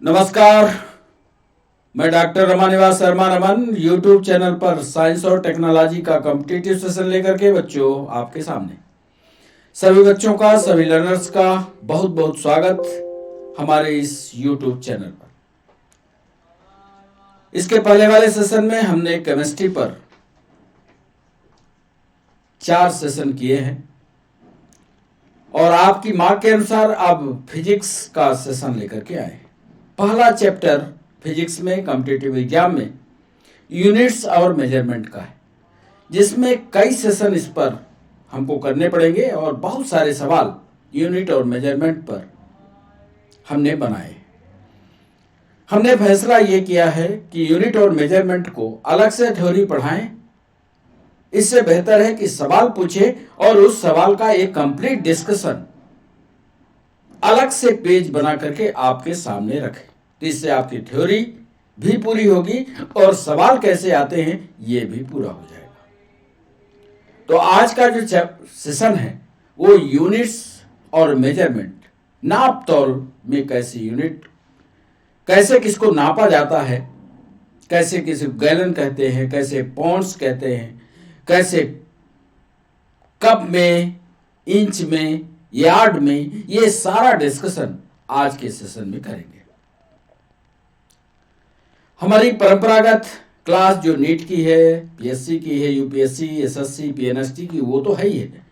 नमस्कार। मैं doctor Ramanivas Sharma Raman YouTube channel पर साइंस और टेक्नोलॉजी का कॉम्पिटिटिव सेशन लेकर के बच्चों आपके सामने सभी बच्चों का, सभी लर्नर्स का बहुत बहुत स्वागत हमारे इस यूट्यूब चैनल पर। इसके पहले वाले सेशन में हमने केमिस्ट्री पर 4 सेशन किए हैं और आपकी मार्क के अनुसार अब फिजिक्स का सेशन लेकर के आए। पहला चैप्टर फिजिक्स में कॉम्पिटिटिव एग्जाम में यूनिट्स और मेजरमेंट का है, जिसमें कई सेशन इस पर हमको करने पड़ेंगे और बहुत सारे सवाल यूनिट और मेजरमेंट पर हमने बनाए। हमने फैसला ये किया है कि यूनिट और मेजरमेंट को अलग से थ्योरी पढ़ाएं। इससे बेहतर है कि सवाल पूछे और उस सवाल का एक कंप्लीट डिस्कशन अलग से पेज बना करके आपके सामने रखें। तो इससे आपकी थ्योरी भी पूरी होगी और सवाल कैसे आते हैं ये भी पूरा हो जाएगा। तो आज का जो सेशन है वो यूनिट्स और मेजरमेंट, नाप तौल में कैसे यूनिट, कैसे किसको नापा जाता है, कैसे किसी गैलन कहते हैं, कैसे पॉन्ड्स कहते हैं, कैसे कप में, इंच में, यार्ड में, ये सारा डिस्कशन आज के सेशन में करेंगे। हमारी परंपरागत क्लास जो नीट की है, पीएससी की है, यूपीएससी, एसएससी, पीएनएसटी की, वो तो है ही है।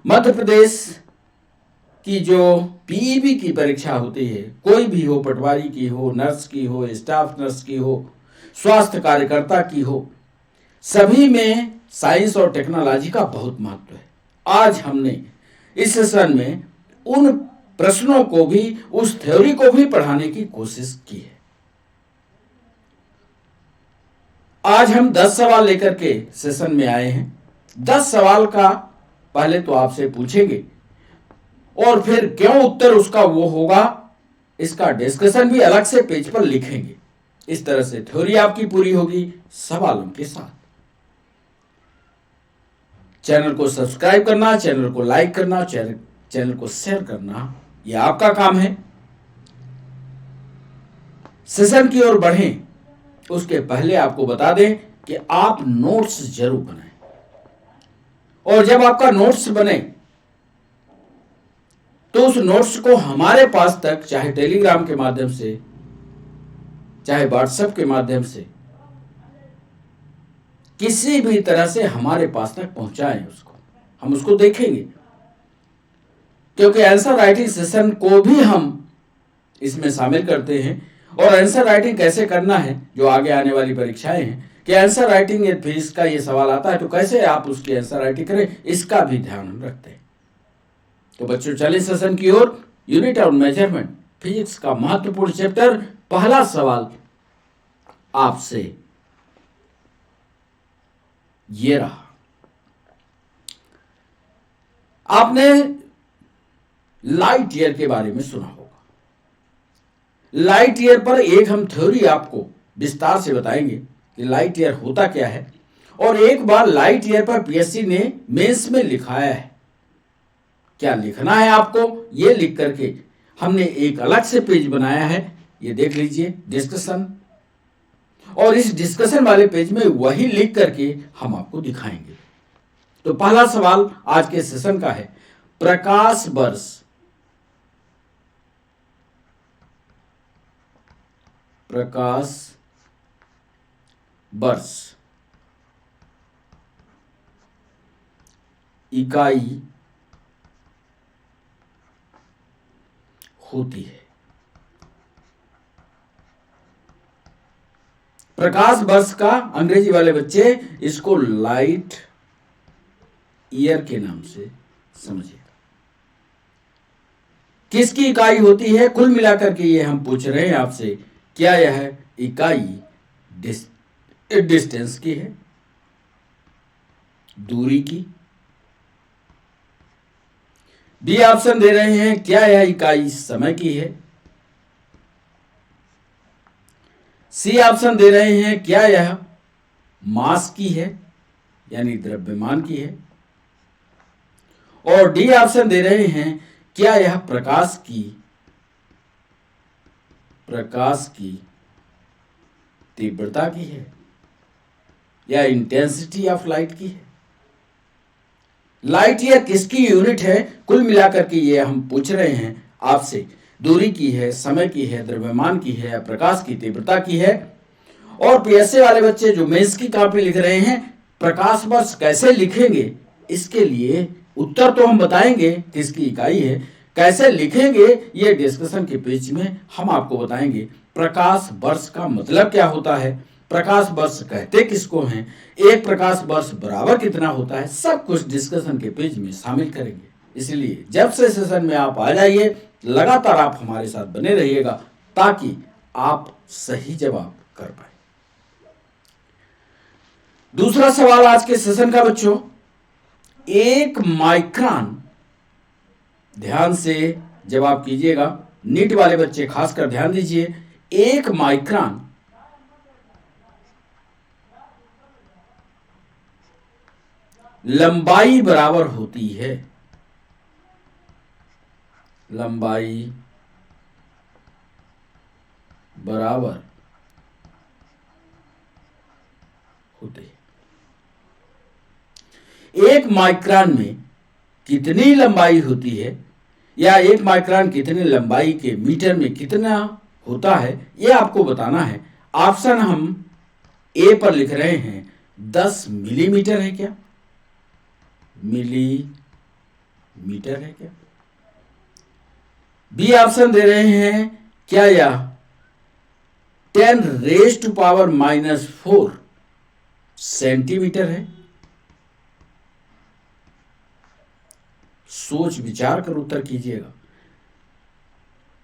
मध्य प्रदेश की जो पीईबी की परीक्षा होती है, कोई भी हो, पटवारी की हो, नर्स की हो, स्टाफ नर्स की हो, स्वास्थ्य कार्यकर्ता की हो, सभी में साइंस और टेक्नोलॉजी का बहुत महत्व है। आज हमने इस सेशन में उन प्रश्नों को भी, उस थ्योरी को भी पढ़ाने की कोशिश की है। आज हम 10 सवाल लेकर के सेशन में आए हैं। 10 सवाल का पहले तो आपसे पूछेंगे और फिर क्यों उत्तर उसका वो होगा, इसका डिस्कशन भी अलग से पेज पर लिखेंगे। इस तरह से थ्योरी आपकी पूरी होगी सवालों के साथ। चैनल को सब्सक्राइब करना, चैनल को लाइक करना, चैनल को शेयर करना, यह आपका काम है। सेशन की ओर बढ़ें उसके पहले आपको बता दें कि आप नोट्स जरूर बनाएं और जब आपका नोट्स बने तो उस नोट्स को हमारे पास तक, चाहे टेलीग्राम के माध्यम से, चाहे व्हाट्सएप के माध्यम से, किसी भी तरह से हमारे पास तक पहुंचाएं। हम उसको देखेंगे, क्योंकि आंसर राइटिंग सेशन को भी हम इसमें शामिल करते हैं। और आंसर राइटिंग कैसे करना है, जो आगे आने वाली परीक्षाएं हैं कि आंसर राइटिंग या फिजिक्स का ये सवाल आता है तो कैसे आप उसकी आंसर राइटिंग करें, इसका भी ध्यान हम रखते हैं। तो बच्चों चलिए सेशन की ओर। यूनिट और मेजरमेंट, फिजिक्स का महत्वपूर्ण चैप्टर। पहला सवाल आपसे ये रहा। आपने लाइट ईयर के बारे में सुना होगा। लाइट ईयर पर एक हम थ्योरी आपको विस्तार से बताएंगे कि लाइट ईयर होता क्या है। और एक बार लाइट ईयर पर पीएससी ने मेंस में लिखाया है। क्या लिखना है आपको, ये लिख करके हमने एक अलग से पेज बनाया है, ये देख लीजिए, डिस्कशन। और इस डिस्कशन वाले पेज में वही लिख करके हम आपको दिखाएंगे। तो पहला सवाल आज के सेशन का है, प्रकाश वर्ष इकाई होती है। प्रकाश वर्ष का अंग्रेजी वाले बच्चे इसको लाइट ईयर के नाम से समझिए। किसकी इकाई होती है, कुल मिलाकर के ये हम पूछ रहे हैं आपसे, क्या यह इकाई डिस्टेंस की है, दूरी की? बी ऑप्शन दे रहे हैं, क्या यह इकाई समय की है? सी ऑप्शन दे रहे हैं, क्या यह मास की है, यानी द्रव्यमान की है? और डी ऑप्शन दे रहे हैं, क्या यह प्रकाश की तीव्रता की है या इंटेंसिटी ऑफ लाइट की है। लाइट ईयर किसकी यूनिट है? कुल मिलाकर के ये हम पूछ रहे हैं आपसे, दूरी की है, समय की है, द्रव्यमान की है या प्रकाश की तीव्रता की है। और पीएसए वाले बच्चे जो मेंस की कॉपी लिख रहे हैं, प्रकाश वर्ष कैसे लिखेंगे, इसके लिए उत्तर तो हम बताएंगे किसकी इकाई है, कैसे लिखेंगे ये डिस्कशन के पेज में हम आपको बताएंगे। प्रकाश वर्ष का मतलब क्या होता है, प्रकाश वर्ष कहते किसको हैं, एक प्रकाश वर्ष बराबर कितना होता है, सब कुछ डिस्कशन के पेज में शामिल करेंगे। इसलिए जब से सेशन में आप आ जाइए, लगातार आप हमारे साथ बने रहिएगा ताकि आप सही जवाब कर पाए। दूसरा सवाल आज के सेशन का बच्चों, 1 माइक्रोन, ध्यान से जवाब कीजिएगा, नीट वाले बच्चे खासकर ध्यान दीजिए। 1 माइक्रोन लंबाई बराबर होती है, लंबाई बराबर होती है। 1 माइक्रोन में कितनी लंबाई होती है या 1 माइक्रोन कितनी लंबाई के मीटर में कितना होता है, यह आपको बताना है। ऑप्शन हम ए पर लिख रहे हैं 10 मिलीमीटर है क्या, मिलीमीटर है क्या। बी ऑप्शन दे रहे हैं क्या यह 10⁻⁻⁴ सेंटीमीटर है। सोच विचार कर उत्तर कीजिएगा,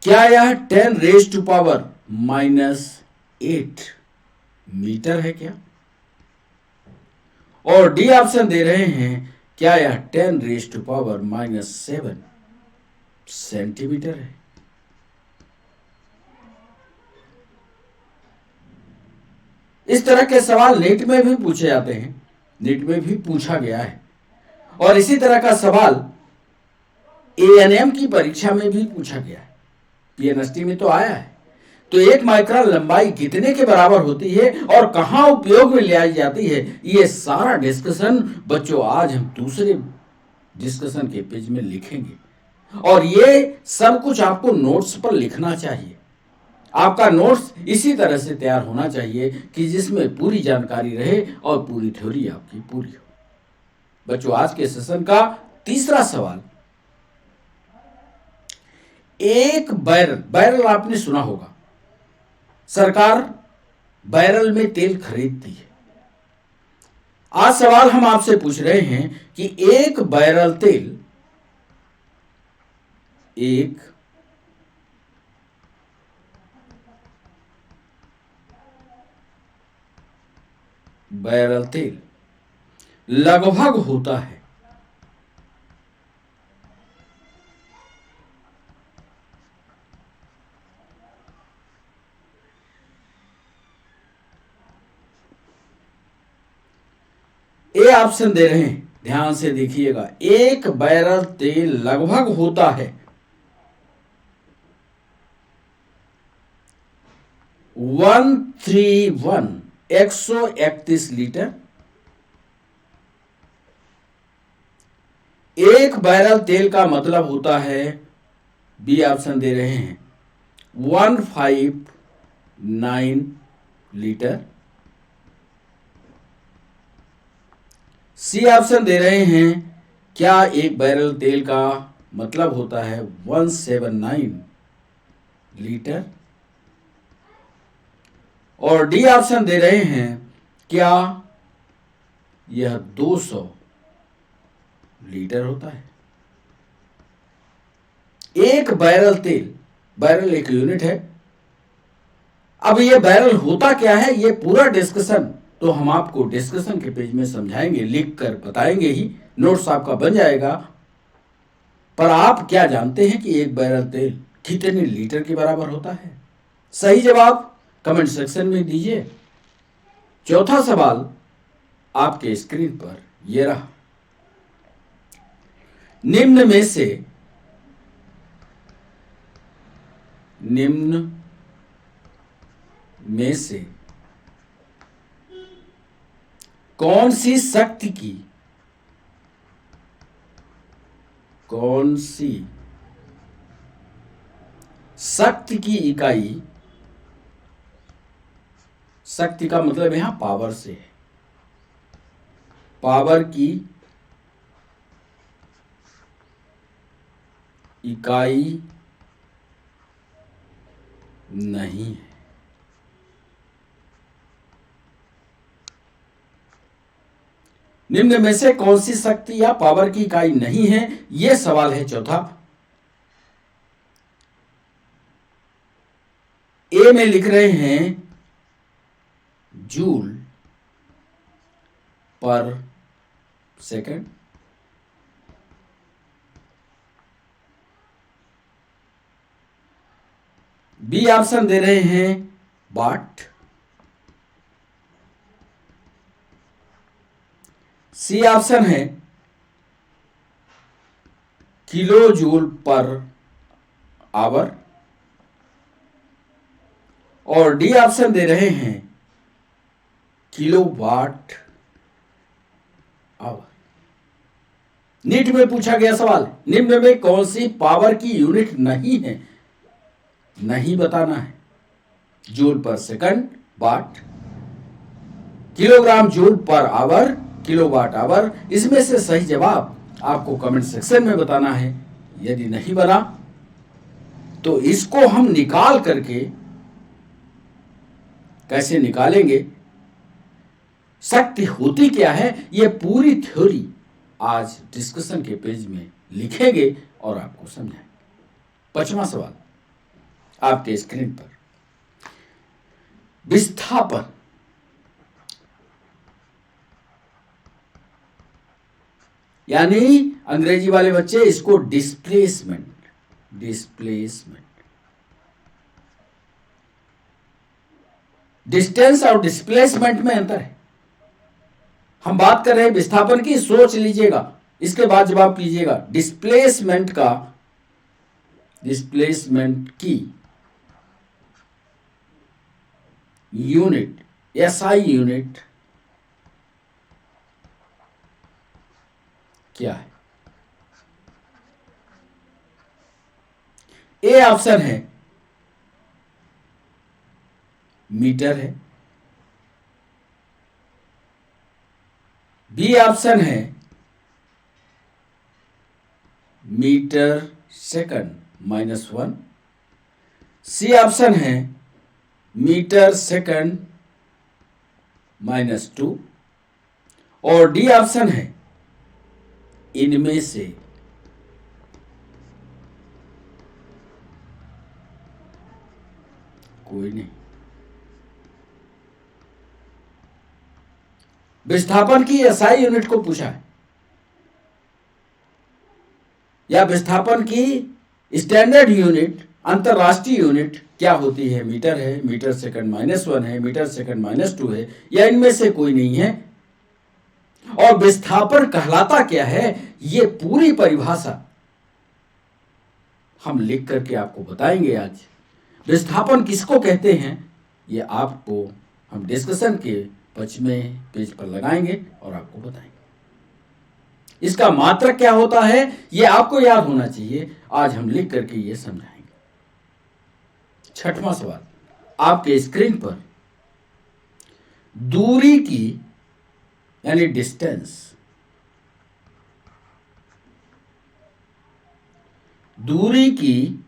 क्या यह 10⁻⁸ मीटर है क्या। और डी ऑप्शन दे रहे हैं क्या यह 10⁻⁷ सेंटीमीटर है। इस तरह के सवाल नीट में भी पूछे जाते हैं, नीट में भी पूछा गया है, और इसी तरह का सवाल एएनएम की परीक्षा में भी पूछा गया है, पीएनएसटी में तो आया है। तो 1 माइक्रोन लंबाई कितने के बराबर होती है और कहां उपयोग में लाई जाती है, ये सारा डिस्कशन बच्चों आज हम दूसरे डिस्कशन के पेज में लिखेंगे। और ये सब कुछ आपको नोट्स पर लिखना चाहिए। आपका नोट्स इसी तरह से तैयार होना चाहिए कि जिसमें पूरी जानकारी रहे और पूरी थ्योरी आपकी पूरी हो। बच्चों आज के सेशन का तीसरा सवाल, एक बैरल आपने सुना होगा, सरकार बैरल में तेल खरीदती है। आज सवाल हम आपसे पूछ रहे हैं कि एक बैरल तेल, एक बैरल तेल लगभग होता है ए ऑप्शन दे रहे हैं, ध्यान से देखिएगा, एक बैरल तेल लगभग होता है 131 लीटर। एक बैरल तेल का मतलब होता है, बी ऑप्शन दे रहे हैं 159 लीटर। सी ऑप्शन दे रहे हैं क्या एक बैरल तेल का मतलब होता है 179 लीटर। और डी ऑप्शन दे रहे हैं क्या यह 200 लीटर होता है। एक बैरल तेल, बैरल एक यूनिट है। अब ये बैरल होता क्या है, ये पूरा डिस्कशन तो हम आपको डिस्कशन के पेज में समझाएंगे, लिख कर बताएंगे ही, नोट्स आपका बन जाएगा। पर आप क्या जानते हैं कि एक बैरल तेल कितने लीटर के बराबर होता है? सही जवाब कमेंट सेक्शन में दीजिए। चौथा सवाल आपके स्क्रीन पर यह रहा, निम्न में से में से कौन सी शक्ति की इकाई, शक्ति का मतलब यहां पावर से है, पावर की इकाई नहीं है। निम्न में से कौन सी शक्ति या पावर की इकाई नहीं है, यह सवाल है चौथा। ए में लिख रहे हैं joule per second, B option दे रहे हैं वाट, सी ऑप्शन है किलो जूल पर आवर, और डी ऑप्शन दे रहे हैं किलो वाट आवर। नीट में पूछा गया सवाल, निम्न में कौन सी पावर की यूनिट नहीं है, नहीं बताना है। Joule per second, watt, kilogram joule per hour, kilowatt hour. इसमें से सही जवाब आपको कमेंट सेक्शन में बताना है। यदि नहीं बना तो इसको हम निकाल करके, कैसे निकालेंगे, शक्ति होती क्या है, यह पूरी थ्योरी आज डिस्कशन के पेज में लिखेंगे और आपको समझाएंगे। पांचवा सवाल आपके स्क्रीन पर, विस्थापन यानी अंग्रेजी वाले बच्चे इसको डिस्प्लेसमेंट, डिस्टेंस और डिस्प्लेसमेंट में अंतर है। हम बात कर रहे हैं विस्थापन की, सोच लीजिएगा, इसके बाद जवाब कीजिएगा। डिस्प्लेसमेंट की यूनिट, एसआई यूनिट क्या है? ए ऑप्शन है मीटर है, बी ऑप्शन है मीटर सेकंड -1, सी ऑप्शन है मीटर सेकंड -2, और डी ऑप्शन है इनमें से कोई नहीं। विस्थापन की एसआई यूनिट को पूछा है, या विस्थापन की स्टैंडर्ड यूनिट, अंतरराष्ट्रीय यूनिट क्या होती है? मीटर है, मीटर सेकंड -1 है, मीटर सेकंड -2 है, या इनमें से कोई नहीं है। और विस्थापन कहलाता क्या है, ये पूरी परिभाषा हम लिख करके आपको बताएंगे आज। विस्थापन किसको कहते हैं, ये आपको हम डिस्कशन के 5वें पेज पर लगाएंगे और आपको बताएंगे। इसका मात्रक क्या होता है, ये आपको याद होना चाहिए। आज हम लिख करके ये समझाएंगे। छठवां सवाल आपके स्क्रीन पर, दूरी की यानी डिस्टेंस, दूरी की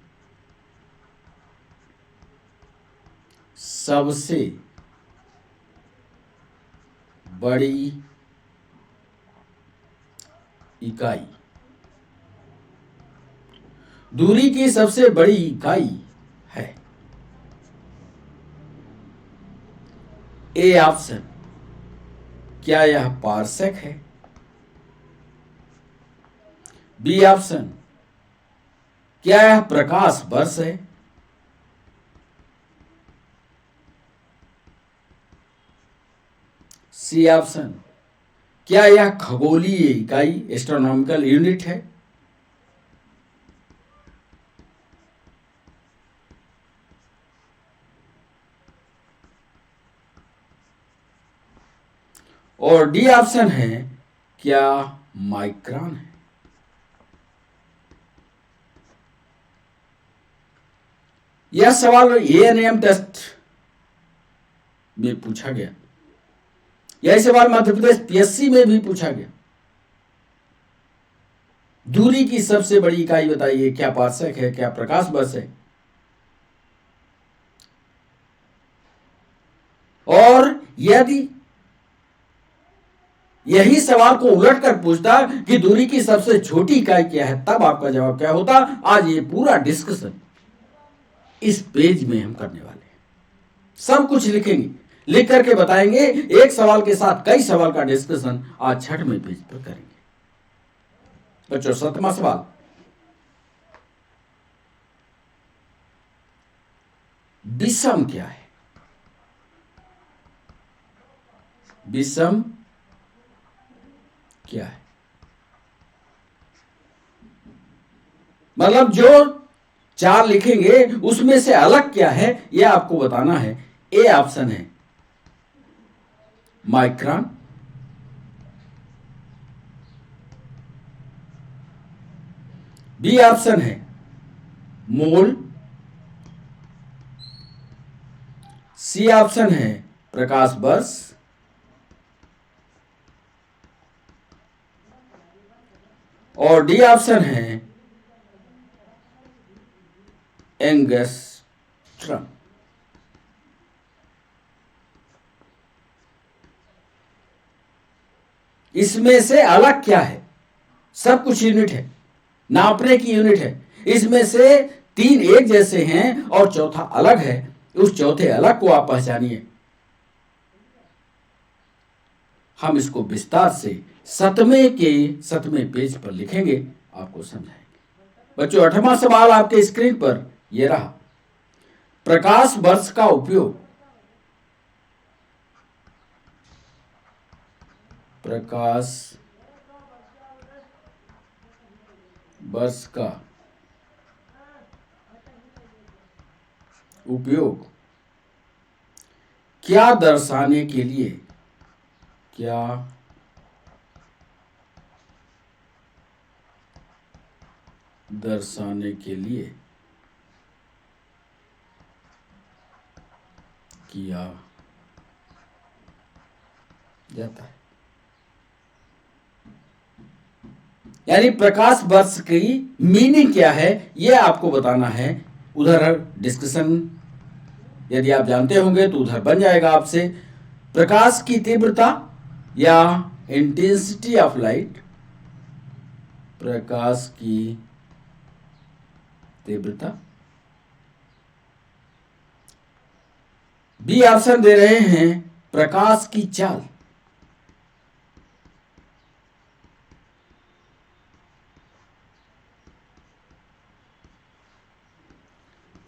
सबसे बड़ी इकाई, दूरी की सबसे बड़ी इकाई है। ए ऑप्शन, क्या यह पारसेक है? बी ऑप्शन, क्या यह प्रकाश वर्ष है? सी ऑप्शन, क्या यह खगोलीय इकाई, एस्ट्रोनॉमिकल यूनिट है? और डी ऑप्शन है क्या माइक्रोन है। यह सवाल एएनएम टेस्ट में पूछा गया। यह सवाल मध्य प्रदेश पीएससी में भी पूछा गया। दूरी की सबसे बड़ी इकाई बताइए, क्या पारसेक है, क्या प्रकाश वर्ष है। और यदि यही सवाल को उलट कर पूछता कि दूरी की सबसे छोटी इकाई क्या है, तब आपका जवाब क्या होता। आज ये पूरा डिस्कशन इस पेज में हम करने वाले हैं। सब कुछ लिखेंगे, लिख करके बताएंगे। एक सवाल के साथ कई सवाल का डिस्कशन आज 6वें पेज पर करेंगे। बच्चों 7वां सवाल, विषम क्या है। विषम क्या है मतलब जो चार लिखेंगे उसमें से अलग क्या है यह आपको बताना है। ए ऑप्शन है माइक्रोन, बी ऑप्शन है मोल, सी ऑप्शन है प्रकाश वर्ष, और डी ऑप्शन है एंगस्ट्रम। इसमें से अलग क्या है। सब कुछ यूनिट है, नापने की यूनिट है। इसमें से 3 एक जैसे हैं और चौथा अलग है। उस चौथे अलग को आप पहचानिए। हम इसको विस्तार से 7वें पेज पर लिखेंगे, आपको समझाएंगे। बच्चों 8वां सवाल आपके स्क्रीन पर यह रहा। प्रकाश वर्ष का उपयोग, प्रकाश वर्ष का उपयोग क्या दर्शाने के लिए, क्या दर्शाने के लिए किया जाता है। यानी प्रकाश वर्ष की मीनिंग क्या है यह आपको बताना है। उधर डिस्कशन यदि आप जानते होंगे तो उधर बन जाएगा आपसे। प्रकाश की तीव्रता या इंटेंसिटी ऑफ लाइट, प्रकाश की तीव्रता। बी ऑप्शन दे रहे हैं प्रकाश की चाल,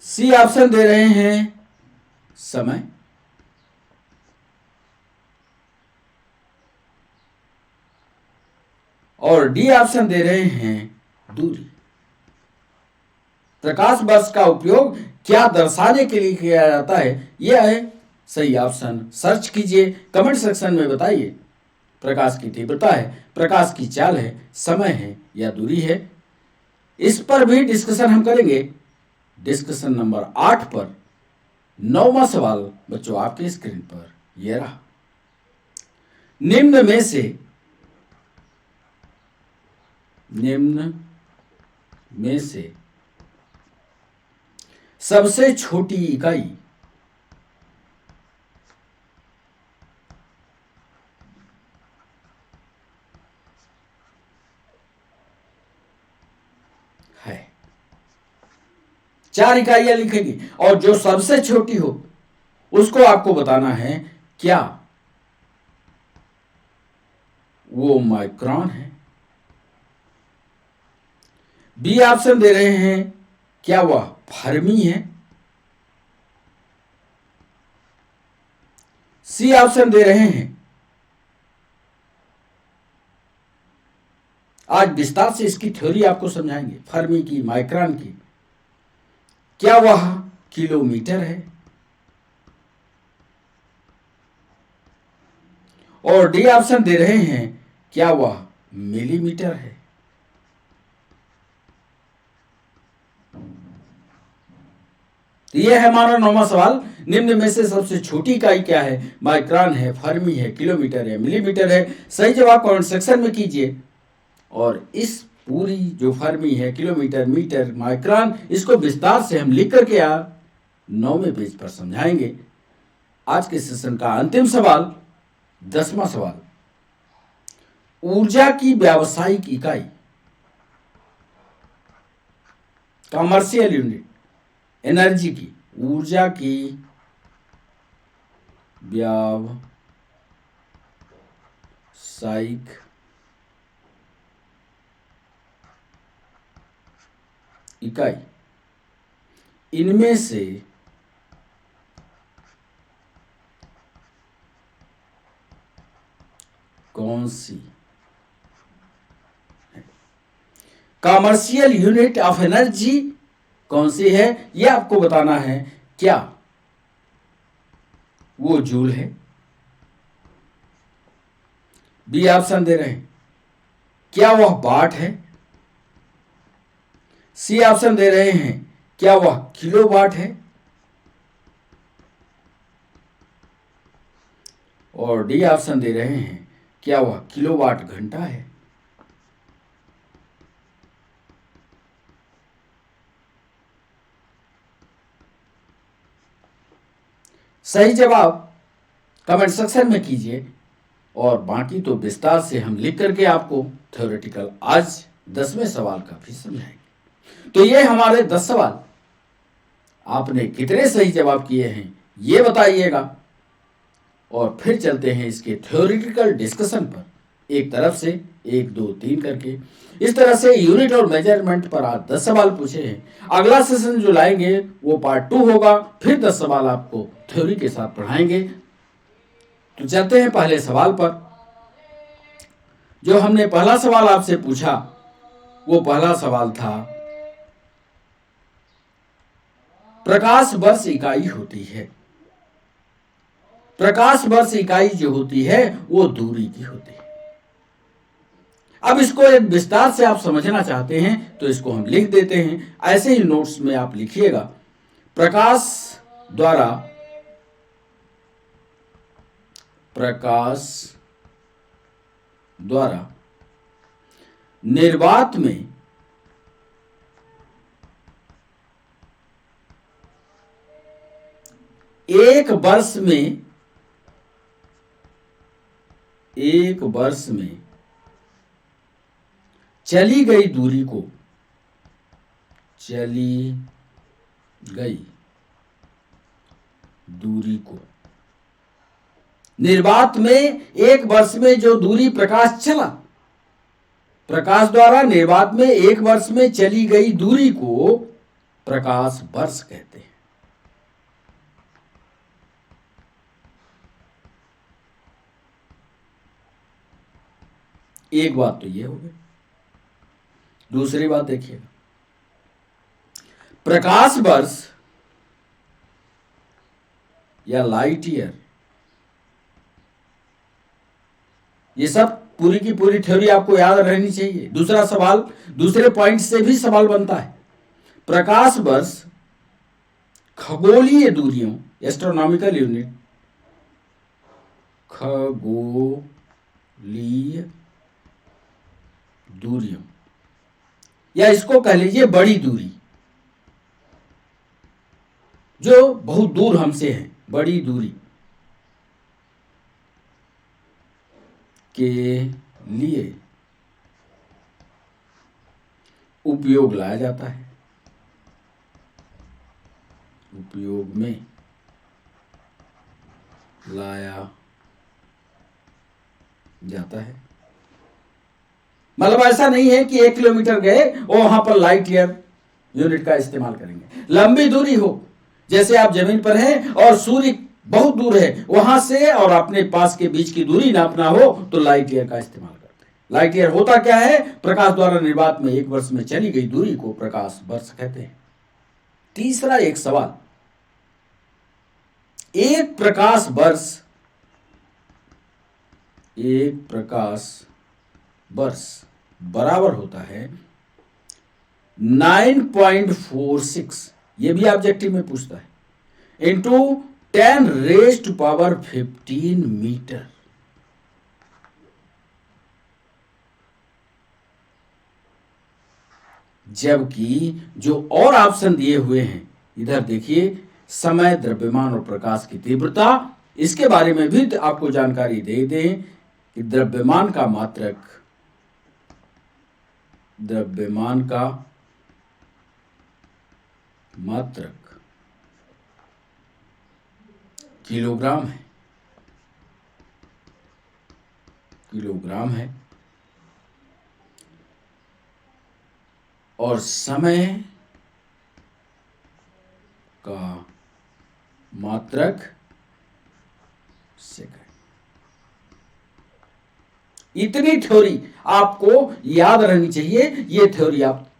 सी ऑप्शन दे रहे हैं समय, और डी ऑप्शन दे रहे हैं दूरी। प्रकाश वर्ष का उपयोग क्या दर्शाने के लिए किया जाता है यह है सही ऑप्शन। सर्च कीजिए, कमेंट सेक्शन में बताइए। प्रकाश की तीव्रता है, प्रकाश की चाल है, समय है या दूरी है। इस पर भी डिस्कशन हम करेंगे। डिस्कशन नंबर 8 पर 9वां सवाल बच्चों आपके स्क्रीन पर यह रहा। निम्न में से सबसे छोटी इकाई है। 4 इकाइयां लिखेंगी और जो सबसे छोटी हो उसको आपको बताना है क्या वो माइक्रोन है। बी ऑप्शन दे रहे हैं क्या वह फर्मी है, सी ऑप्शन दे रहे हैं, आज विस्तार से इसकी थ्योरी आपको समझाएंगे, फर्मी की, माइक्रोन की, क्या वह किलोमीटर है, और डी ऑप्शन दे रहे हैं क्या वह मिलीमीटर है। तो यह है हमारा 9वां सवाल। निम्न में से सबसे छोटी इकाई क्या है? माइक्रोन है, फर्मी है, किलोमीटर है, मिलीमीटर है। सही जवाब कमेंट सेक्शन में कीजिए। और इस पूरी जो फर्मी है, किलोमीटर, मीटर, माइक्रोन, इसको विस्तार से हम लिख करके 9वें पेज पर समझाएंगे। आज के सेशन का अंतिम सवाल, 10वां सवाल, ऊर्जा की व्यावसायिक इकाई, कमर्शियल यूनिट, एनर्जी की, ऊर्जा की व्यावसायिक इकाई, इनमें से कौन सी है? कमर्शियल यूनिट ऑफ एनर्जी कौन सी है, यह आपको बताना है। क्या वो जूल है? बी ऑप्शन दे रहे हैं क्या वह वाट है? सी ऑप्शन दे रहे हैं क्या वह किलोवाट है? और डी ऑप्शन दे रहे हैं क्या वह किलोवाट घंटा है? सही जवाब कमेंट सेक्शन में कीजिए। और बाकी तो विस्तार से हम लिख करके आपको थ्योरेटिकल आज 10वें सवाल का भी समझाएंगे। तो ये हमारे 10 सवाल, आपने कितने सही जवाब किए हैं ये बताइएगा। और फिर चलते हैं इसके थ्योरेटिकल डिस्कशन पर, एक तरफ से 1 2 3 करके। इस तरह से यूनिट और मेजरमेंट पर आज 10 सवाल पूछे हैं। अगला सेशन जो लाएंगे वो पार्ट 2 होगा, फिर 10 सवाल आपको थ्योरी के साथ पढ़ाएंगे। तो चलते हैं पहले सवाल पर। जो हमने पहला सवाल आपसे पूछा वो पहला सवाल था, प्रकाश वर्ष इकाई होती है। प्रकाश वर्ष इकाई जो होती है वो दूरी की होती है। अब इसको एक विस्तार से आप समझना चाहते हैं तो इसको हम लिख देते हैं, ऐसे ही नोट्स में आप लिखिएगा। प्रकाश द्वारा निर्वात में एक वर्ष में चली गई दूरी को निर्वात में एक वर्ष में जो दूरी प्रकाश चला, प्रकाश द्वारा निर्वात में एक वर्ष में चली गई दूरी को प्रकाश वर्ष कहते हैं। एक बात तो ये हो गई। दूसरी बात देखिएगा, प्रकाश वर्ष या लाइट ईयर, ये सब पूरी की पूरी थ्योरी आपको याद रहनी चाहिए। दूसरा सवाल दूसरे पॉइंट से भी सवाल बनता है। प्रकाश वर्ष खगोलीय दूरियों, एस्ट्रोनॉमिकल यूनिट, खगोलीय दूरियों, या इसको कह लीजिए बड़ी दूरी, जो बहुत दूर हमसे है, बड़ी दूरी के लिए उपयोग लाया जाता है, उपयोग में लाया जाता है। मतलब ऐसा नहीं है कि 1 किलोमीटर गए और वहां पर लाइट ईयर यूनिट का इस्तेमाल करेंगे। लंबी दूरी हो, जैसे आप जमीन पर हैं और सूर्य बहुत दूर है, वहां से और अपने पास के बीच की दूरी नापना हो तो लाइट ईयर का इस्तेमाल करते हैं। लाइट ईयर होता क्या है? प्रकाश द्वारा निर्वात में एक वर्ष में चली गई दूरी को प्रकाश वर्ष कहते हैं। तीसरा एक सवाल, एक प्रकाश वर्ष एक प्रकाश वर्ष बराबर होता है 9.46, ये भी ऑब्जेक्टिव में पूछता है, इंटू 10⁻15 मीटर। जबकि जो और ऑप्शन दिए हुए हैं, इधर देखिए, समय, द्रव्यमान और प्रकाश की तीव्रता, इसके बारे में भी आपको जानकारी दे दें कि द्रव्यमान का मात्रक किलोग्राम है और समय का मात्रक सेकंड। इतनी थ्योरी आपको याद रहनी चाहिए। ये थ्योरी आप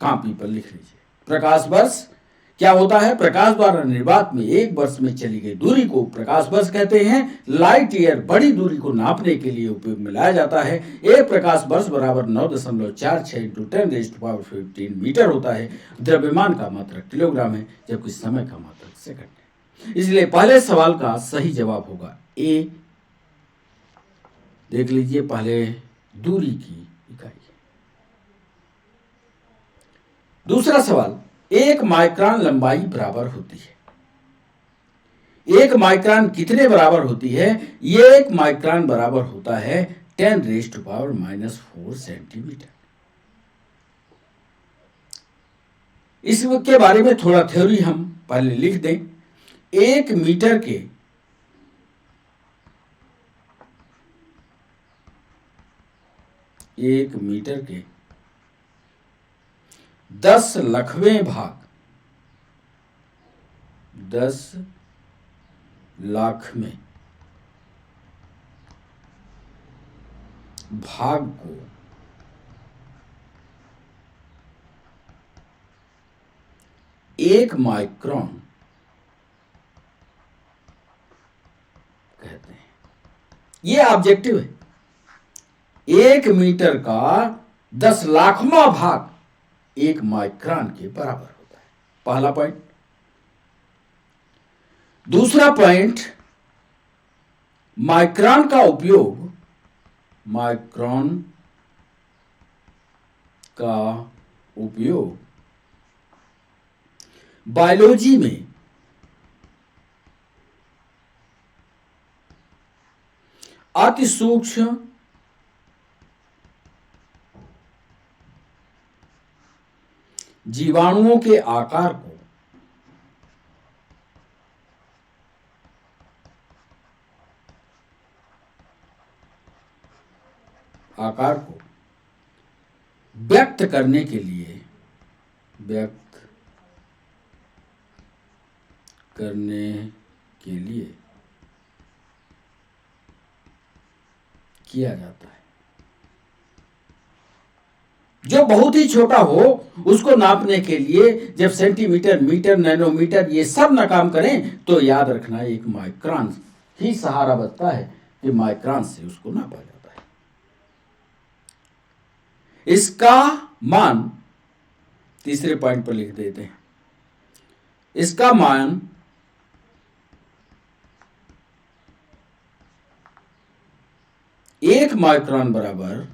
कॉपी पर लिख लीजिए। प्रकाश वर्ष क्या होता है? प्रकाश द्वारा निर्वात में एक वर्ष में चली गई दूरी को प्रकाश वर्ष कहते हैं। लाइट ईयर बड़ी दूरी को नापने के लिए उपयोग में लाया जाता है। एक प्रकाश वर्ष बराबर 9.46 इंटू 10⁻15 मीटर होता है। द्रव्यमान का मात्रक किलोग्राम है, जबकि समय का मात्रक सेकंड है। इसलिए पहले सवाल का सही जवाब होगा ए। देख लीजिए, पहले दूरी की इकाई है। दूसरा सवाल, 1 माइक्रोन लंबाई बराबर होती है। 1 माइक्रोन कितने बराबर होती है? ये 1 माइक्रोन बराबर होता है 10⁻⁻4 सेंटीमीटर। इसके बारे में थोड़ा थ्योरी हम पहले लिख दें। 1 मीटर के 10 लाखवें भाग, 10 लाख में भाग को एक माइक्रोन कहते हैं। ये ऑब्जेक्टिव है। 1 मीटर का 10 लाखवां भाग 1 माइक्रोन के बराबर होता है। पहला पॉइंट। दूसरा पॉइंट, माइक्रोन का उपयोग बायोलॉजी में अति सूक्ष्म जीवाणुओं के आकार को व्यक्त करने के लिए किया जाता है। जो बहुत ही छोटा हो उसको नापने के लिए जब सेंटीमीटर, मीटर, नैनोमीटर ये सब ना काम करें तो याद रखना एक माइक्रोन ही सहारा बचता है कि माइक्रोन से उसको नापा जाता है। इसका मान तीसरे पॉइंट पर लिख देते हैं। इसका मान 1 माइक्रोन बराबर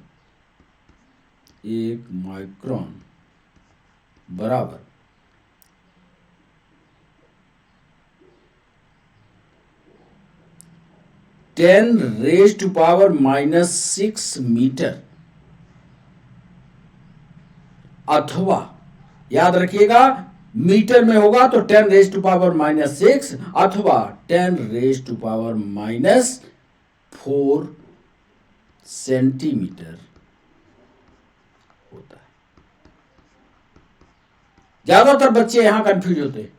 10⁻⁻6 मीटर, अथवा याद रखिएगा मीटर में होगा तो 10⁻⁻6 अथवा 10⁻⁻4 सेंटीमीटर होता है। ज्यादातर बच्चे यहां कंफ्यूज होते हैं।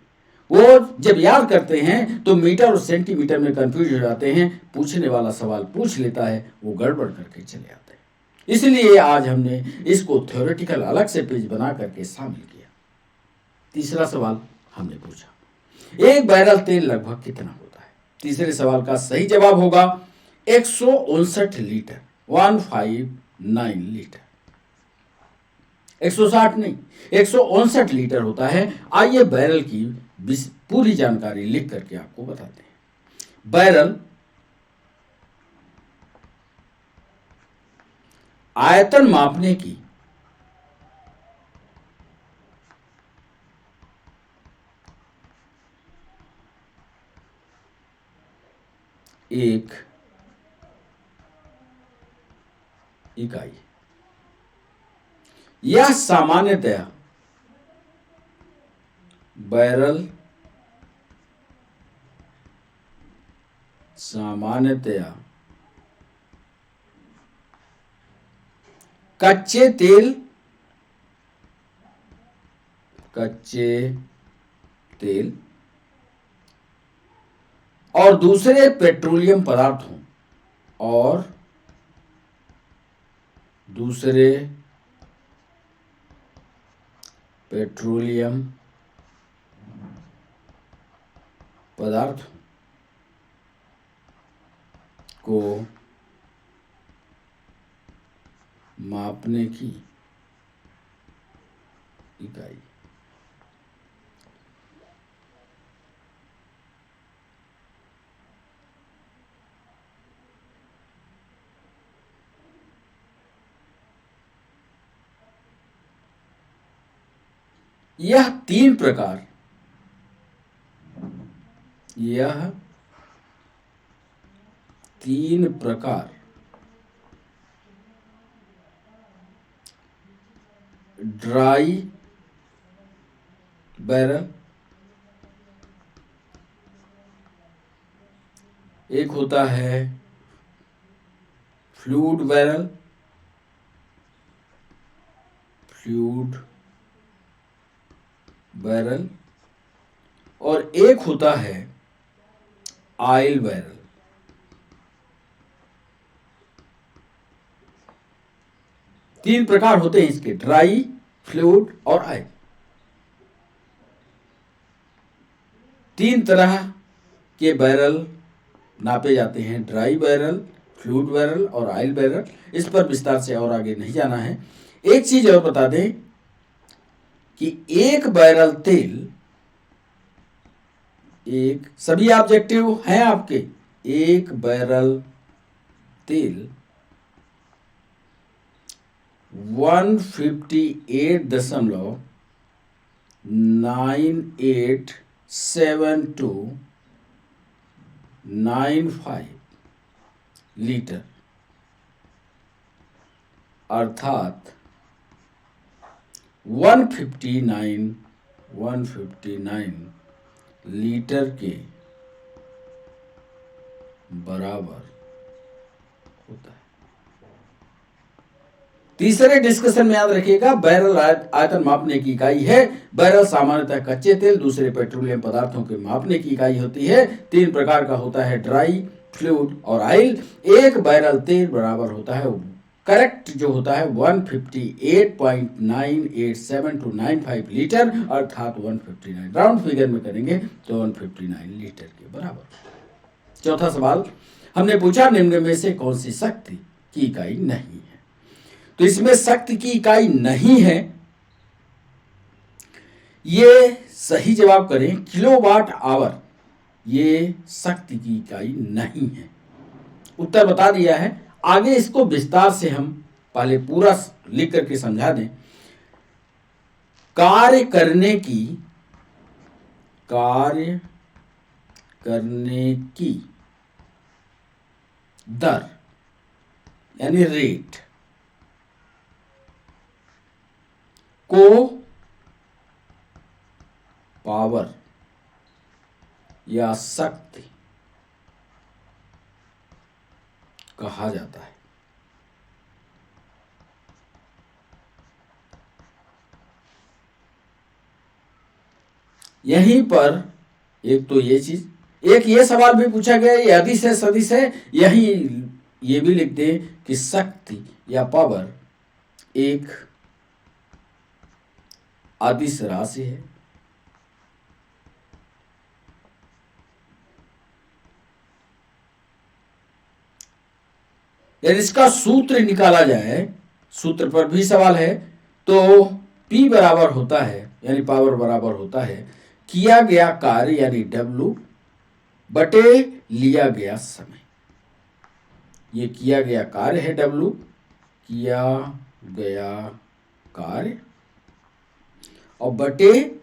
वो जब याद करते हैं तो मीटर और सेंटीमीटर में कंफ्यूज हो जाते हैं। पूछने वाला सवाल पूछ लेता है, वो गड़बड़ करके चले आते हैं। इसलिए आज हमने इसको थ्योरेटिकल अलग से पेज बना करके शामिल किया। तीसरा सवाल हमने पूछा, 1 बैरल तेल लगभग कितना होता है? तीसरे सवाल का सही जवाब होगा 159 लीटर, 159 लीटर, 160 नहीं, 159 लीटर होता है। आइए बैरल की पूरी जानकारी लिख करके आपको बताते हैं। बैरल आयतन मापने की एक इकाई। यह सामान्यतया बैरल सामान्यतया कच्चे तेल और दूसरे पेट्रोलियम पदार्थों और दूसरे पेट्रोलियम पदार्थों को मापने की इकाई। यह तीन प्रकार ड्राई बैरल, एक होता है फ्लूइड बैरल और एक होता है ऑयल बैरल। तीन प्रकार होते हैं इसके, ड्राई, फ्लूइड और ऑयल। तीन तरह के बैरल नापे जाते हैं, ड्राई बैरल, फ्लूइड बैरल और ऑयल बैरल। इस पर विस्तार से और आगे नहीं जाना है। एक चीज और बता दें कि एक बैरल तेल, सभी ऑब्जेक्टिव हैं आपके, एक बैरल तेल 158.987295 लीटर अर्थात 159 लीटर के बराबर होता है। तीसरे डिस्कशन में याद रखिएगा, बैरल आयतन मापने की इकाई है। बैरल सामान्यतः कच्चे तेल, दूसरे पेट्रोलियम पदार्थों के मापने की इकाई होती है। तीन प्रकार का होता है, ड्राई, फ्लूइड और ऑयल। एक बैरल तेल बराबर होता है, करेक्ट जो होता है 158.987295 लीटर अर्थात 159, राउंड फिगर में करेंगे तो 159 लीटर के बराबर। चौथा सवाल हमने पूछा, निम्न में से कौन सी शक्ति की इकाई नहीं है? तो इसमें शक्ति की इकाई नहीं है, ये सही जवाब करें किलोवाट आवर, ये शक्ति की इकाई नहीं है। उत्तर बता दिया है, आगे इसको विस्तार से हम पहले पूरा लिख करके समझा दें। कार्य करने की दर यानी रेट को पावर या शक्ति कहा जाता है। यहीं पर एक तो ये चीज, एक ये सवाल भी पूछा गया, ये अदिश है सदिश है, यही ये भी लिख दे कि शक्ति या पावर एक अदिश राशि है। यदि इसका सूत्र निकाला जाए, सूत्र पर भी सवाल है, तो P बराबर होता है यानी पावर बराबर होता है किया गया कार्य यानी W बटे लिया गया समय। ये किया गया कार्य है W, किया गया कार्य, और बटे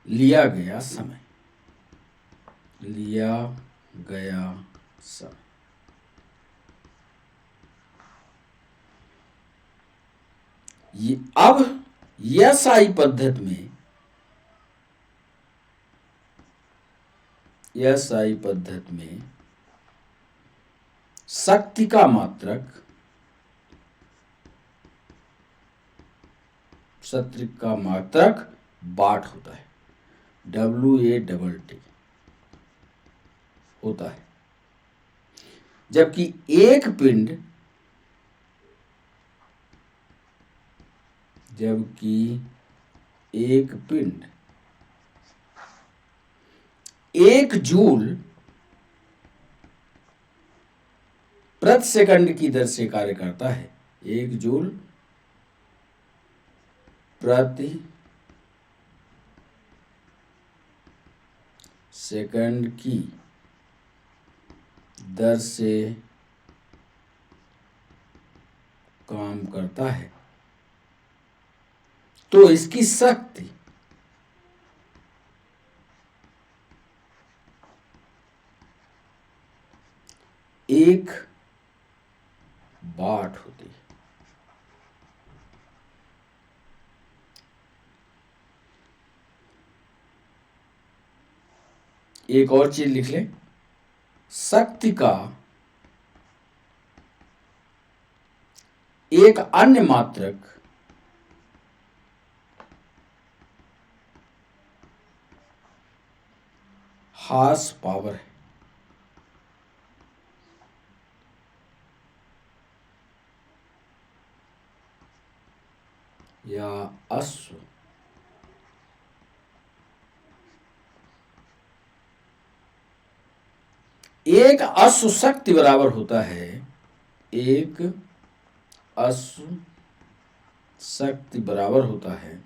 लिया गया समय, लिया गया समय। अब SI पद्धति में, SI पद्धति में शक्ति का मात्रक, शक्ति का मात्रक वाट होता है, WATT होता है। जबकि एक पिंड, एक जूल प्रति सेकंड की दर से कार्य करता है, 1 जूल प्रति सेकंड की दर से काम करता है। तो इसकी शक्ति 1 वाट होती है। एक और चीज लिख लें, शक्ति का एक अन्य मात्रक हॉर्स पावर है। या अश्व, एक अश्व शक्ति बराबर होता है, एक अश्व शक्ति बराबर होता है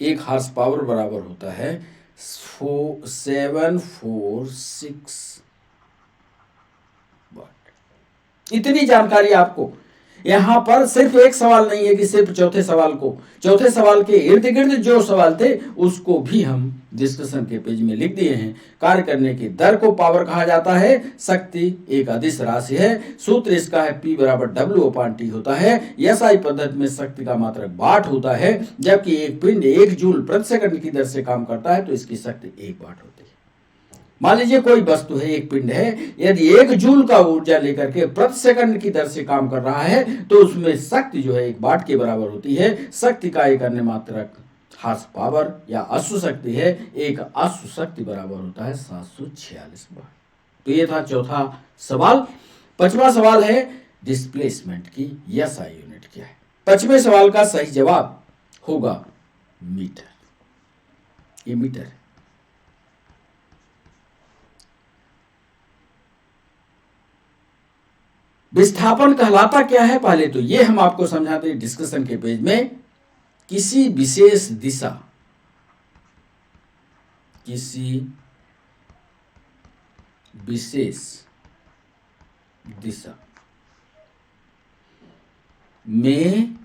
1 हॉर्स पावर बराबर होता है 746 वाट। इतनी जानकारी आपको यहां पर सिर्फ एक सवाल नहीं है कि सिर्फ चौथे सवाल के इर्द गिर्द जो सवाल थे उसको भी हम डिस्कशन के पेज में लिख दिए हैं। कार्य करने की दर को पावर कहा जाता है, शक्ति एक अदिश राशि है, सूत्र इसका है P बराबर W/T होता है। SI पद्धति में शक्ति का मात्रक वाट होता है, जबकि एक पिंड 1 जूल प्रति सेकंड की दर से काम करता है तो इसकी शक्ति 1 वाट होती है। मान लीजिए कोई वस्तु है, एक पिंड है, यदि 1 जूल का ऊर्जा लेकर के प्रति सेकंड की दर से काम कर रहा है तो उसमें शक्ति जो है 1 वाट के बराबर होती है। शक्ति का एक अन्य मात्रक हॉर्स पावर या अश्व शक्ति है, एक अश्व शक्ति बराबर होता है 746 वाट। तो ये था चौथा सवाल। 5वां सवाल है डिस्प्लेसमेंट की SI यूनिट क्या है। 5वें सवाल का सही जवाब होगा मीटर। ये मीटर है। विस्थापन कहलाता क्या है, पहले तो ये हम आपको समझाते हैं डिस्कशन के पेज में। किसी विशेष दिशा में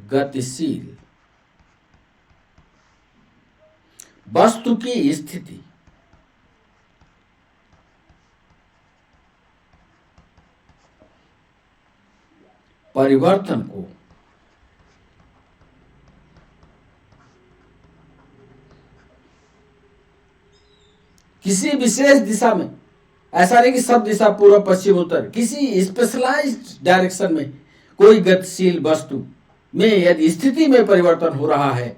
गतिशील वस्तु की स्थिति परिवर्तन को किसी विशेष दिशा में, ऐसा नहीं कि सब दिशा पूर्व पश्चिम उत्तर, किसी स्पेशलाइज्ड डायरेक्शन में कोई गतिशील वस्तु में यदि स्थिति में परिवर्तन हो रहा है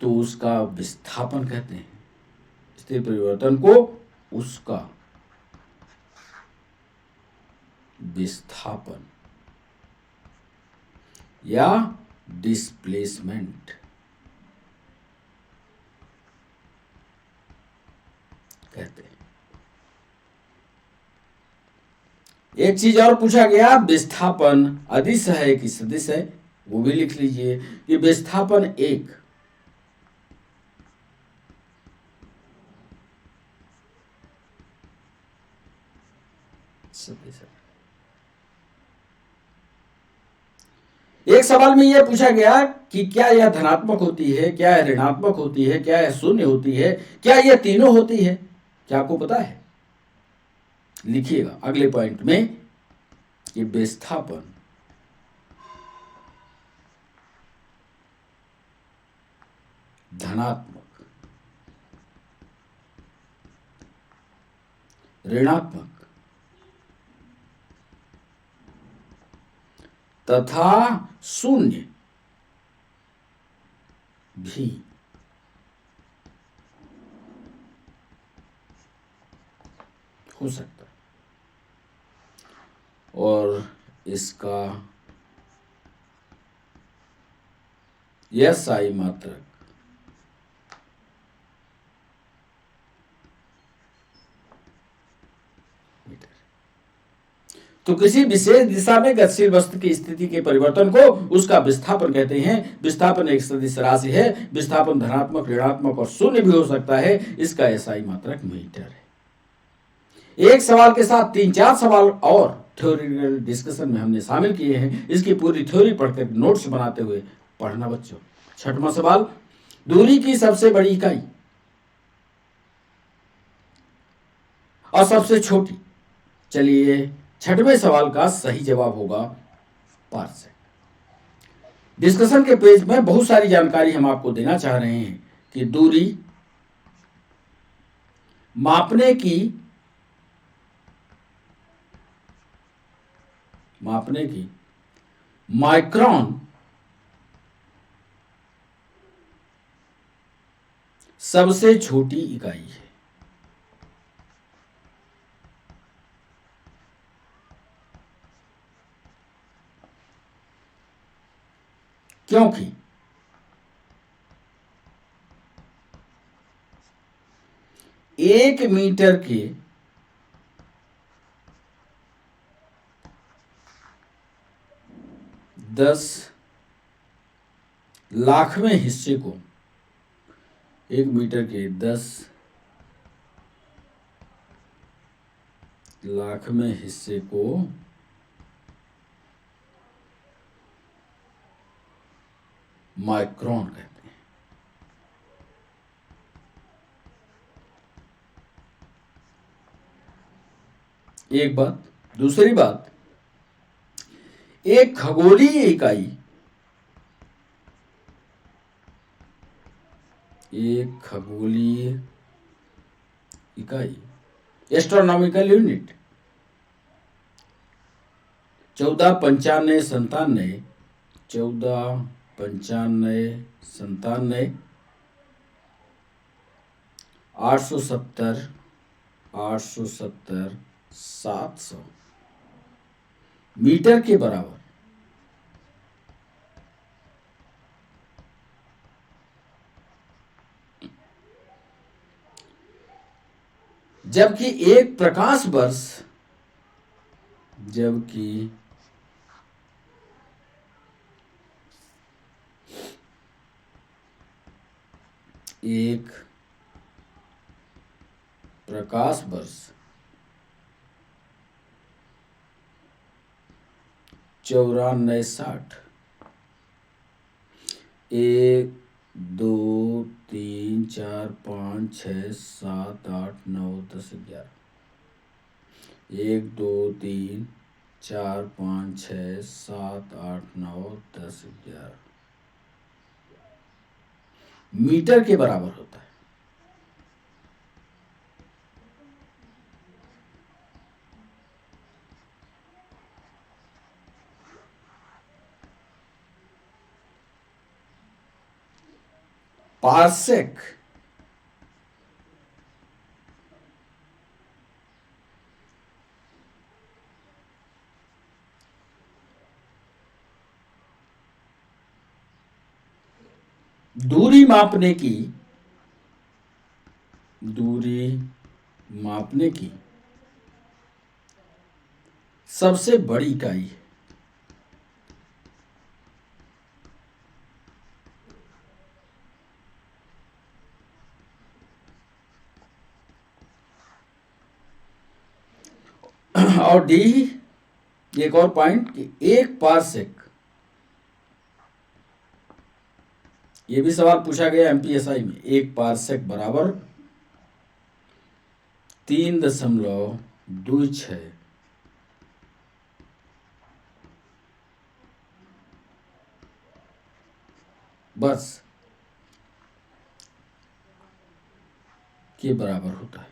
तो उसका विस्थापन कहते हैं। स्थिति परिवर्तन को उसका विस्थापन या डिस्प्लेसमेंट कहते हैं। एक चीज और पूछा गया, विस्थापन अदिश है कि सदिश है, वो भी लिख लीजिए कि विस्थापन एक सदिश है। एक सवाल में यह पूछा गया कि क्या यह धनात्मक होती है, क्या यह ऋणात्मक होती है, क्या यह शून्य होती है, क्या यह तीनों होती है? क्या आपको पता है? लिखिएगा अगले पॉइंट में कि विस्थापन धनात्मक, ऋणात्मक तथा शून्य भी हो सकता है। और इसका SI मात्रक तो किसी विशेष दिशा में गतिशील वस्तु की स्थिति के परिवर्तन को उसका विस्थापन कहते हैं। विस्थापन एक सदिश राशि है। विस्थापन धनात्मक, ऋणात्मक और शून्य भी हो सकता है। इसका SI मात्रक मीटर है। एक सवाल के साथ 3-4 सवाल और थ्योरिटिकल डिस्कशन में हमने शामिल किए हैं। इसकी पूरी थ्योरी पढ़कर नोट्स बनाते हुए पढ़ना बच्चों। 6वां सवाल, दूरी की सबसे बड़ी इकाई और सबसे छोटी। चलिए 6वें सवाल का सही जवाब होगा पार्सेक। डिस्कशन के पेज में बहुत सारी जानकारी हम आपको देना चाह रहे हैं कि दूरी मापने की माइक्रोन सबसे छोटी इकाई है। क्योंकि 1 मीटर के 10 लाखवें हिस्से को 1 मीटर के 10 लाखवें हिस्से को माइक्रोन कहते हैं। एक बात। दूसरी बात, एक खगोलीय इकाई एस्ट्रोनॉमिकल यूनिट 1495 870 700 मीटर के बराबर। जबकि एक प्रकाश वर्ष एक प्रकाश वर्ष 9460 1 2 3 4 5 6 7 8 9 10 11 1 2 3 4 5 6 7 8 9 10 11 मीटर के बराबर होता है। पार्सेक दूरी मापने की सबसे बड़ी इकाई है। और डी, एक और पॉइंट कि 1 पारसेक, ये भी सवाल पूछा गया एमपीएसआई में, 1 पारसेक बराबर 3.26 वर्ष के बराबर होता है।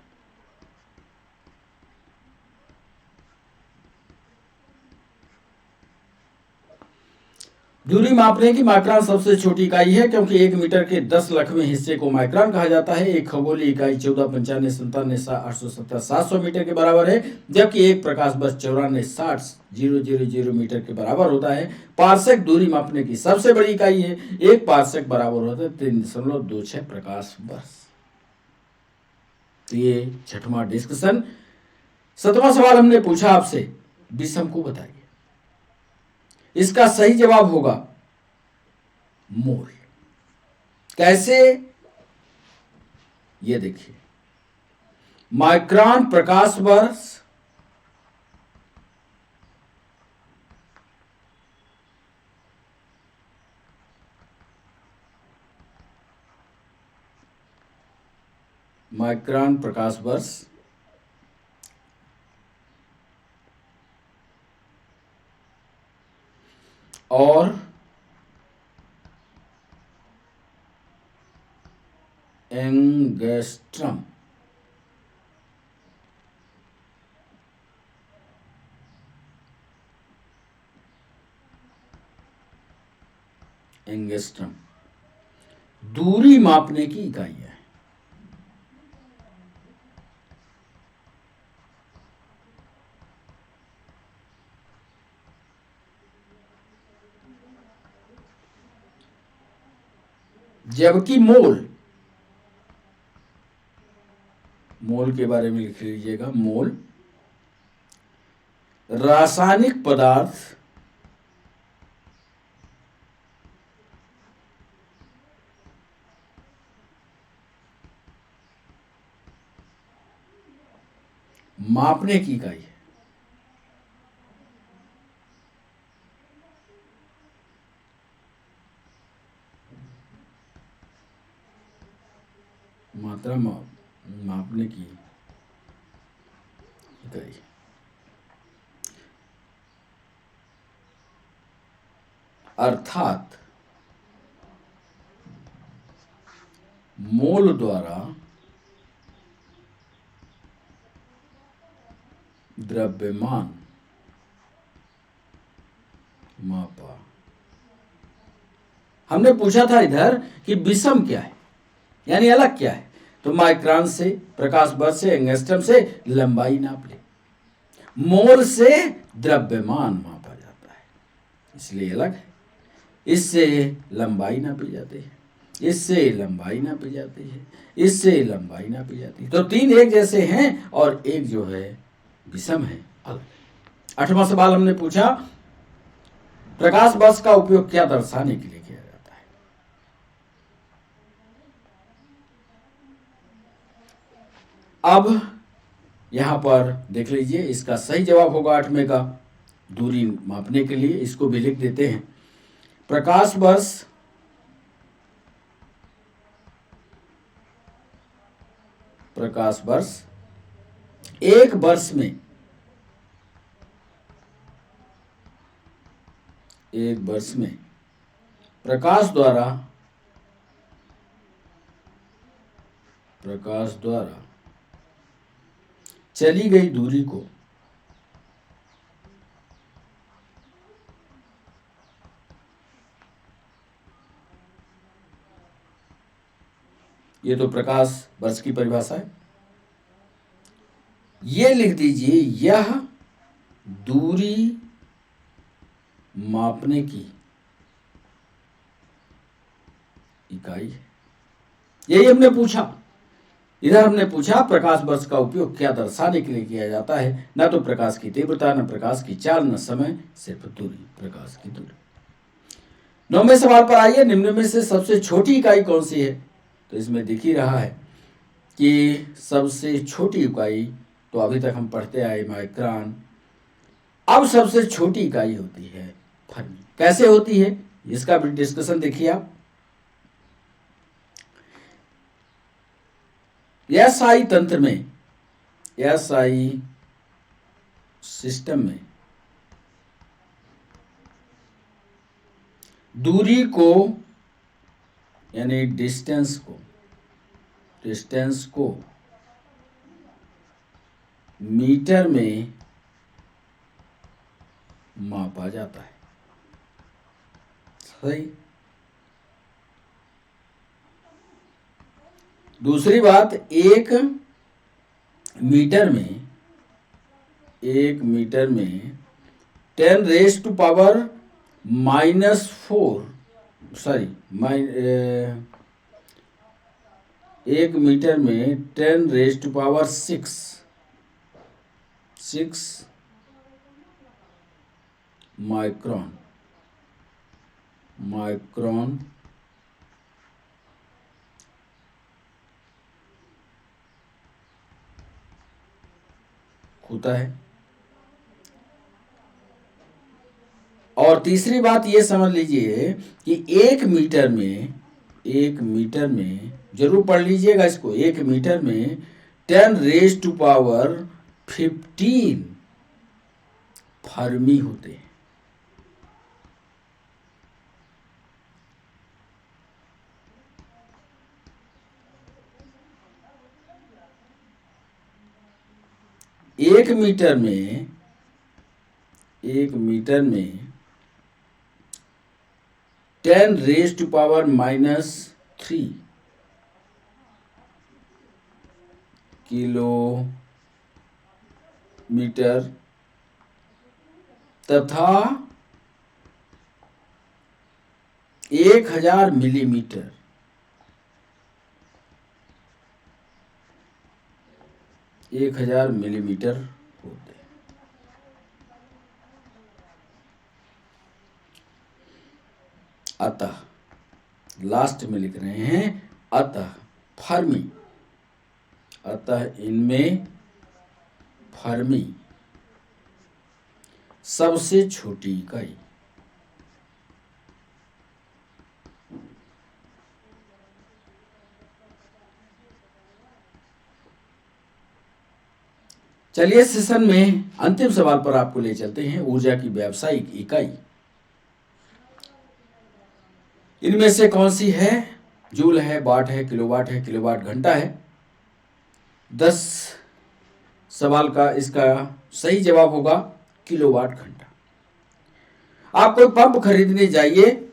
दूरी मापने की माइक्रोन सबसे छोटी इकाई है, क्योंकि 1 मीटर के 10,00,000वें हिस्से को माइक्रोन कहा जाता है। एक खगोलीय इकाई 1495 मीटर के बराबर है, जबकि एक प्रकाश वर्ष 94,60,000 मीटर के बराबर होता है। पारसेक दूरी मापने की सबसे बड़ी इकाई है। 1 पारसेक बराबर होता है 3.26 प्रकाश वर्ष। तो ये छठवां डिस्कशन। 7वां सवाल हमने पूछा आपसे, विषम को बताइए। इसका सही जवाब होगा मोल। कैसे, ये देखिए, माइक्रोन प्रकाश वर्ष माइक्रोन प्रकाश वर्ष और एंगस्ट्रम दूरी मापने की इकाई है। जबकि मोल के बारे में लिख लीजिएगा। मोल रासायनिक पदार्थ मापने की इकाई है। मात्रा मापने की इकाई। अर्थात मोल द्वारा द्रव्यमान मापा। हमने पूछा था इधर कि विषम क्या है, यानी अलग क्या है, तो माइक्रोन से, प्रकाश वर्ष से, एंगस्ट्रम से लंबाई नाप ले। मोल से द्रव्यमान मापा जाता है, इसलिए अलग है। इससे लंबाई नापी जाती है, इससे लंबाई नापी जाती है, इससे लंबाई नापी जाती है। तो 3 एक जैसे हैं और एक जो है विषम है, अलग। 8वां सवाल हमने पूछा, प्रकाश वर्ष का उपयोग क्या दर्शाने के लिए किया जाता है। अब यहां पर देख लीजिए, इसका सही जवाब होगा 8वें का, दूरी मापने के लिए। इसको भी लिख देते हैं। प्रकाश वर्ष एक वर्ष में प्रकाश द्वारा चली गई दूरी को ये तो प्रकाश वर्ष की परिभाषा है, ये लिख दीजिए, यह दूरी मापने की इकाई है। यही हमने पूछा इधर हमने पूछा प्रकाश वर्ष का उपयोग क्या दर्शाने के लिए किया जाता है? न तो प्रकाश की तीव्रता, न प्रकाश की चाल, न समय, सिर्फ दूरी, प्रकाश की दूरी। 9वें सवाल पर आइए, निम्न में से सबसे छोटी इकाई कौन सी है? तो इसमें दिख ही रहा है कि सबसे छोटी इकाई तो अभी तक हम पढ़ते आए माइक्रोन। अब सबसे छोटी इकाई होती है फर्मी। कैसे होती है इसका भी डिस्कशन देखिए आप। एसआई तंत्र में, एसआई सिस्टम में दूरी को यानी डिस्टेंस को मीटर में मापा जाता है। सही। दूसरी बात, एक मीटर में 10⁻⁻⁴ सॉरी एक मीटर में 10⁻⁶ माइक्रोन होता है। और तीसरी बात ये समझ लीजिए कि एक मीटर में जरूर पढ़ लीजिएगा इसको, एक मीटर में 10⁻15 फर्मी होते हैं। एक मीटर में 10⁻³ किलोमीटर तथा 1000 मिलीमीटर होते हैं। अतः लास्ट में लिख रहे हैं अतः इनमें फर्मी सबसे छोटी इकाई। चलिए सेशन में अंतिम सवाल पर आपको ले चलते हैं, ऊर्जा की व्यावसायिक इकाई इनमें से कौन सी है? जूल है, वाट है, किलोवाट है, किलोवाट घंटा है। 10 सवाल का इसका सही जवाब होगा किलोवाट घंटा। आप कोई पंप खरीदने जाइए,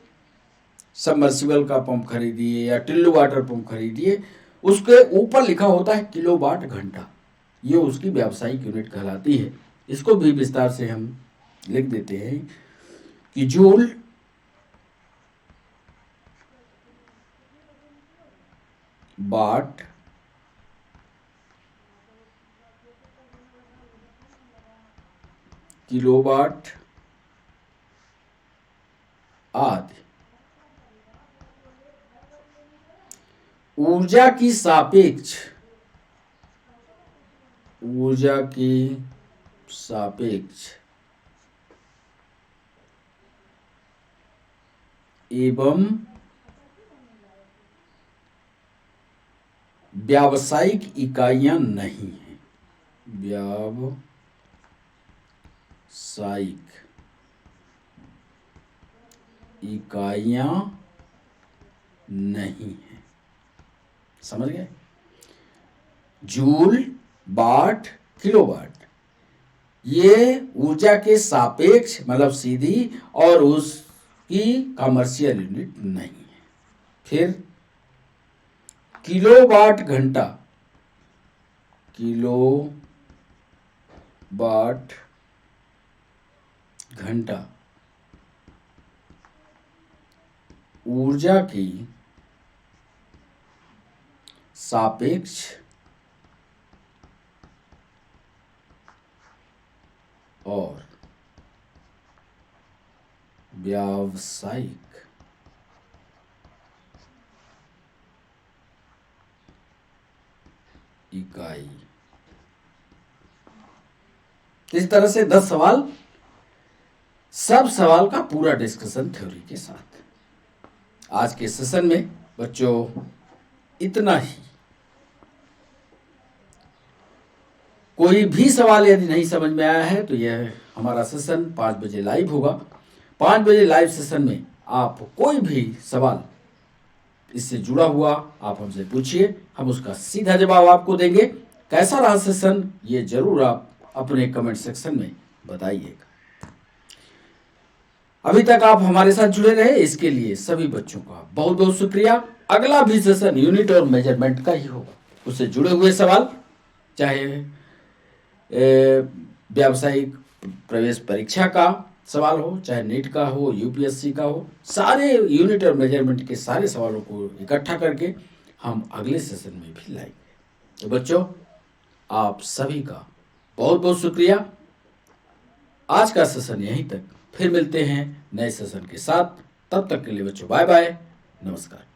सबमर्सिबल का पंप खरीदिए या टिल्लू वाटर पंप खरीदिए, उसके ऊपर लिखा होता है किलोवाट घंटा। ये उसकी व्यावसायिक यूनिट कहलाती है। इसको भी विस्तार से हम लिख देते हैं कि जूल वाट किलोवाट आदि ऊर्जा की सापेक्ष एवं व्यावसायिक इकाइयां नहीं हैं। व्यावसायिक इकाइयां नहीं है। समझ गए? जूल, वाट, किलोवाट ये ऊर्जा के सापेक्ष मतलब सीधी और उसकी कमर्शियल यूनिट नहीं है। फिर किलोवाट घंटा ऊर्जा की सापेक्ष और व्यावसायिक इकाई। इस तरह से 10 सवाल, सब सवाल का पूरा डिस्कशन थ्योरी के साथ। आज के सेशन में बच्चों इतना ही। कोई भी सवाल यदि नहीं समझ में आया है तो यह हमारा सेशन 5 बजे लाइव होगा। 5 बजे लाइव सेशन में आप कोई भी सवाल इससे जुड़ा हुआ आप हमसे पूछिए, हम उसका सीधा जवाब आपको देंगे। कैसा रहा सेशन ये जरूर आप अपने कमेंट सेक्शन में बताइएगा। अभी तक आप हमारे साथ जुड़े रहे इसके लिए सभी बच्चों का बहुत बहुत शुक्रिया। अगला भी सेशन यूनिट और मेजरमेंट का ही होगा। उससे जुड़े हुए सवाल, चाहे व्यावसायिक प्रवेश परीक्षा का सवाल हो, चाहे नीट का हो, यूपीएससी का हो, सारे यूनिट और मेजरमेंट के सारे सवालों को इकट्ठा करके हम अगले सेशन में भी लाएंगे। तो बच्चों आप सभी का बहुत बहुत शुक्रिया। आज का सेशन यहीं तक, फिर मिलते हैं नए सेशन के साथ। तब तक के लिए बच्चों बाय बाय, नमस्कार।